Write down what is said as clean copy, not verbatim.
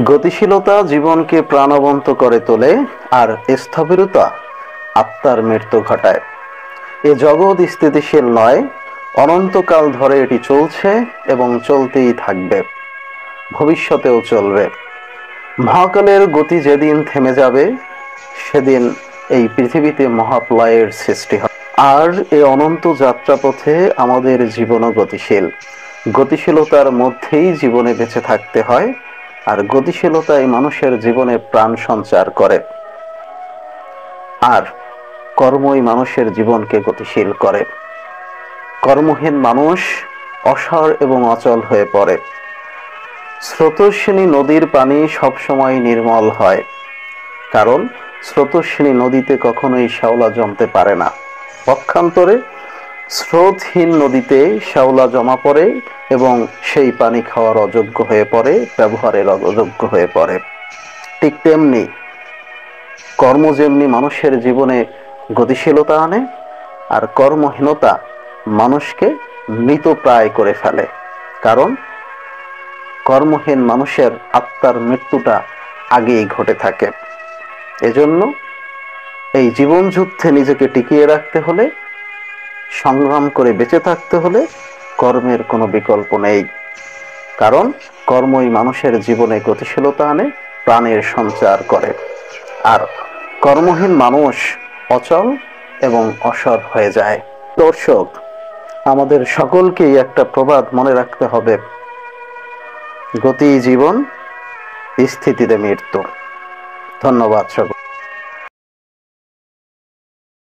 গতিশীলতা জীবনকে প্রাণবন্ত করে তোলে, আর স্থবিরতা আত্মার মৃত্যু ঘটায়। এ জগৎ স্থিতিশীল নয়, অনন্তকাল ধরে এটি চলছে এবং চলতেই থাকবে, ভবিষ্যতেও চলবে। মহাকালের গতি যেদিন থেমে যাবে, সেদিন এই পৃথিবীতে মহাপ্রলয়ের সৃষ্টি হবে। আর এই অনন্ত যাত্রাপথে আমাদের জীবনও গতিশীল। গতিশীলতার মধ্যেই জীবনে বেঁচে থাকতে হয়, আর গতিশীলতাই মানুষের জীবনে প্রাণ সঞ্চার করে। আর কর্মই মানুষের জীবনকে গতিশীল করে। কর্মহীন মানুষ অসাড় এবং অচল হয়ে পড়ে। স্রোতস্বিনী নদীর পানি সবসময় নির্মল হয়, কারণ স্রোতস্বিনী নদীতে কখনোই শ্যাওলা জমতে পারে না। পক্ষান্তরে স্রোতহীন নদীতে শ্যাওলা জমা পড়ে এবং সেই পানি খাওয়ার অযোগ্য হয়ে পড়ে, ব্যবহারের অযোগ্য হয়ে পড়ে। ঠিক তেমনি কর্ম যেমনি মানুষের জীবনে গতিশীলতা আনে, আর কর্মহীনতা মানুষকে মৃতপ্রায় করে ফেলে। কারণ কর্মহীন মানুষের আত্মার মৃত্যুটা আগেই ঘটে থাকে। এজন্য এই জীবন যুদ্ধে নিজেকে টিকিয়ে রাখতে হলে, সংগ্রাম করে বেঁচে থাকতে হলে কর্মের কোনো বিকল্প নেই। কারণ কর্মই মানুষের জীবনে গতিশীলতা আনে, প্রাণের সঞ্চার করে। আর কর্মহীন মানুষ অচল এবং অসর হয়ে যায়। দর্শক, আমাদের সকলকেই একটা প্রবাদ মনে রাখতে হবে: গতি জীবন, স্থিতিতে মৃত্যু। ধন্যবাদ সকল।